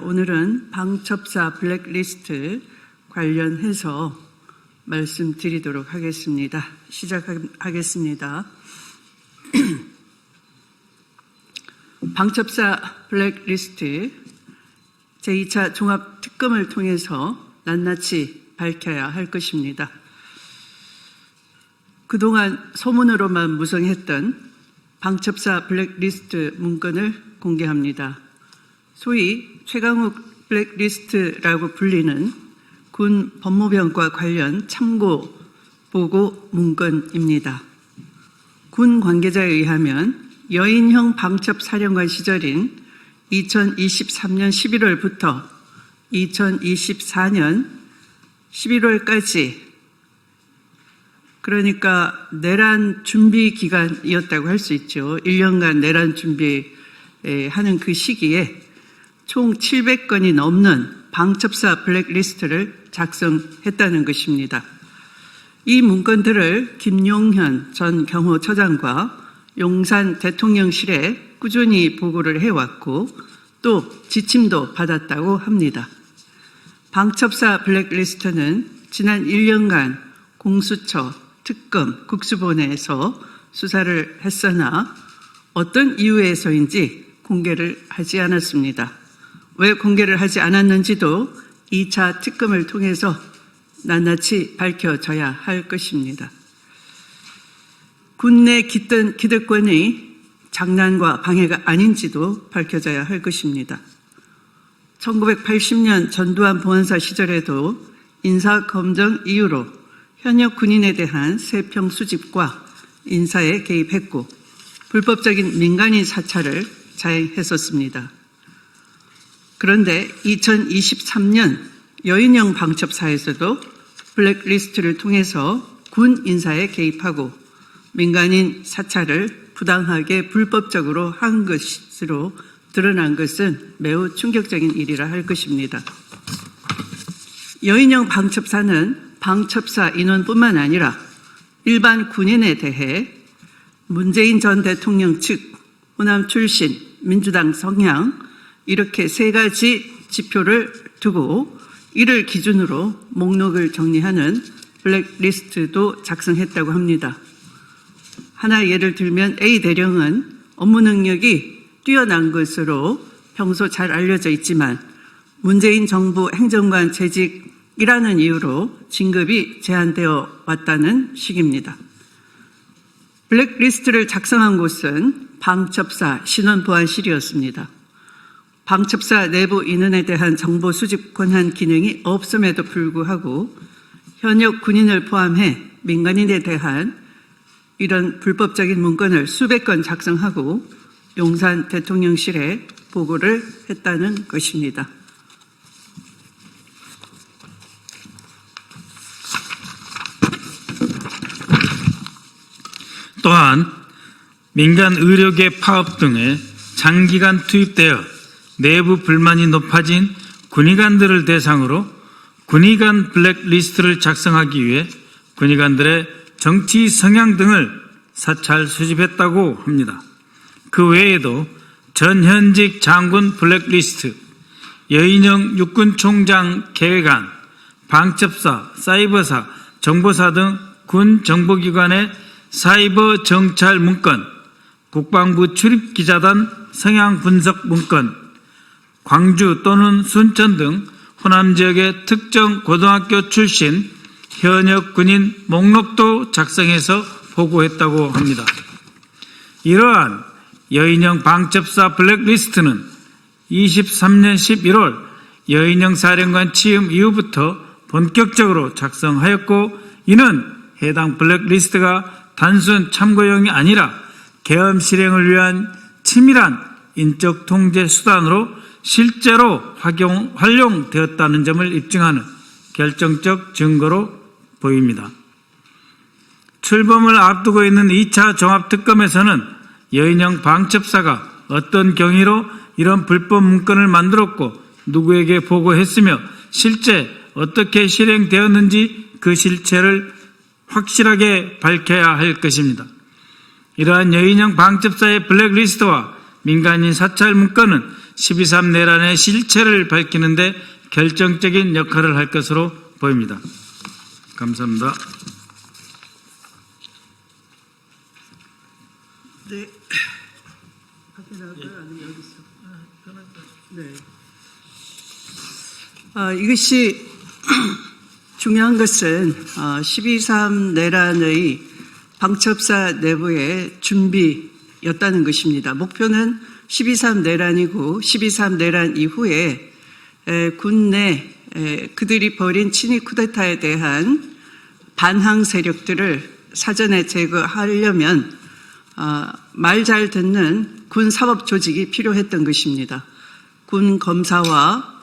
오늘은 방첩사 블랙리스트 관련해서 말씀드리도록 하겠습니다. 시작하겠습니다. 방첩사 블랙리스트 제2차 종합특검을 통해서 낱낱이 밝혀야 할 것입니다. 그동안 소문으로만 무성했던 방첩사 블랙리스트 문건을 공개합니다. 소위 최강욱 블랙리스트라고 불리는 군 법무병과 관련 참고 보고 문건입니다. 군 관계자에 의하면 여인형 방첩사령관 시절인 2023년 11월부터 2024년 11월까지, 그러니까 내란 준비 기간이었다고 할 수 있죠. 1년간 내란 준비하는 그 시기에 총 700건이 넘는 방첩사 블랙리스트를 작성했다는 것입니다. 이 문건들을 김용현 전 경호처장과 용산 대통령실에 꾸준히 보고를 해왔고 또 지침도 받았다고 합니다. 방첩사 블랙리스트는 지난 1년간 공수처, 특검, 국수본에서 수사를 했으나 어떤 이유에서인지 공개를 하지 않았습니다. 왜 공개를 하지 않았는지도 2차 특검을 통해서 낱낱이 밝혀져야 할 것입니다. 군내 기득권의 장난과 방해가 아닌지도 밝혀져야 할 것입니다. 1980년 전두환 보안사 시절에도 인사검증 이유로 현역 군인에 대한 세평 수집과 인사에 개입했고 불법적인 민간인 사찰을 자행했었습니다. 그런데 2023년 여인형 방첩사에서도 블랙리스트를 통해서 군 인사에 개입하고 민간인 사찰을 부당하게 불법적으로 한 것으로 드러난 것은 매우 충격적인 일이라 할 것입니다. 여인형 방첩사는 방첩사 인원뿐만 아니라 일반 군인에 대해 문재인 전 대통령 측, 호남 출신, 민주당 성향 이렇게 세 가지 지표를 두고 이를 기준으로 목록을 정리하는 블랙리스트도 작성했다고 합니다. 하나 예를 들면 A 대령은 업무 능력이 뛰어난 것으로 평소 잘 알려져 있지만 문재인 정부 행정관 재직이라는 이유로 진급이 제한되어 왔다는 식입니다. 블랙리스트를 작성한 곳은 방첩사 신원보안실이었습니다. 방첩사 내부 인원에 대한 정보 수집 권한 기능이 없음에도 불구하고 현역 군인을 포함해 민간인에 대한 이런 불법적인 문건을 수백 건 작성하고 용산 대통령실에 보고를 했다는 것입니다. 또한 민간 의료계 파업 등에 장기간 투입되어 내부 불만이 높아진 군의관들을 대상으로 군의관 블랙리스트를 작성하기 위해 군의관들의 정치 성향 등을 사찰 수집했다고 합니다. 그 외에도 전현직 장군 블랙리스트, 여인형 육군총장 계획안, 방첩사, 사이버사, 정보사 등 군 정보기관의 사이버 정찰 문건, 국방부 출입기자단 성향 분석 문건, 광주 또는 순천 등 호남 지역의 특정 고등학교 출신 현역 군인 목록도 작성해서 보고했다고 합니다. 이러한 여인형 방첩사 블랙리스트는 23년 11월 여인형 사령관 취임 이후부터 본격적으로 작성하였고 이는 해당 블랙리스트가 단순 참고용이 아니라 계엄 실행을 위한 치밀한 인적 통제 수단으로 실제로 활용되었다는 점을 입증하는 결정적 증거로 보입니다. 출범을 앞두고 있는 2차 종합특검에서는 여인형 방첩사가 어떤 경위로 이런 불법 문건을 만들었고 누구에게 보고했으며 실제 어떻게 실행되었는지 그 실체를 확실하게 밝혀야 할 것입니다. 이러한 여인형 방첩사의 블랙리스트와 민간인 사찰 문건은 12.3 내란의 실체를 밝히는 데 결정적인 역할을 할 것으로 보입니다. 감사합니다. 네. 확인할까요? 아니면 여기서? 네. 이것이 중요한 것은 12.3 내란의 방첩사 내부의 준비였다는 것입니다. 목표는 12.3 내란이고 12.3 내란 이후에 군내 그들이 벌인 친위 쿠데타에 대한 반항 세력들을 사전에 제거하려면 말 잘 듣는 군 사법 조직이 필요했던 것입니다. 군 검사와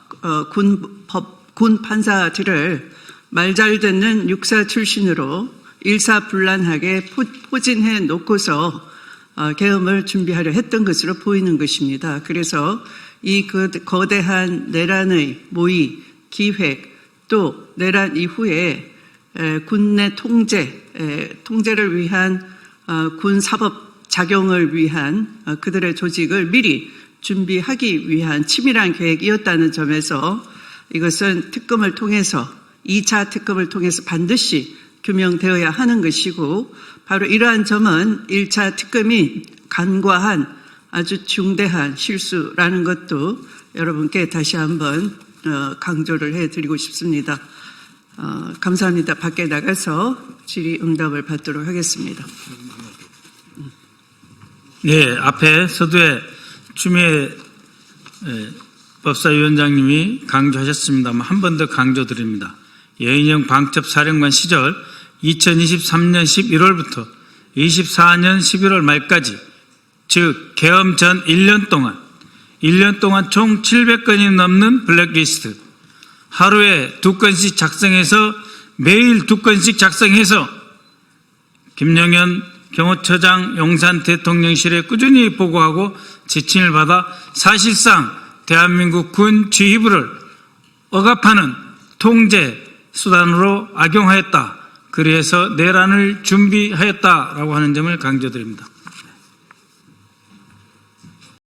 군 판사들을 말 잘 듣는 육사 출신으로 일사불란하게 포진해 놓고서 계엄을 준비하려 했던 것으로 보이는 것입니다. 그래서 이 거대한 내란의 모의, 기획, 또 내란 이후에 군내 통제를 위한 군 사법 작용을 위한 그들의 조직을 미리 준비하기 위한 치밀한 계획이었다는 점에서 이것은 특검을 통해서 2차 특검을 통해서 반드시 규명되어야 하는 것이고 바로 이러한 점은 1차 특검이 간과한 아주 중대한 실수라는 것도 여러분께 다시 한번 강조를 해드리고 싶습니다. 감사합니다. 밖에 나가서 질의응답을 받도록 하겠습니다. 네, 앞에 서두에 추미애 법사위원장님이 강조하셨습니다만 한 번 더 강조드립니다. 여인영 방첩사령관 시절 2023년 11월부터 24년 11월 말까지 즉 계엄 전 1년 동안 총 700건이 넘는 블랙리스트 하루에 2건씩 작성해서 매일 2건씩 작성해서 김영현 경호처장 용산 대통령실에 꾸준히 보고하고 지침을 받아 사실상 대한민국 군 지휘부를 억압하는 통제 수단으로 악용하였다. 그래서 내란을 준비하였다라고 하는 점을 강조드립니다.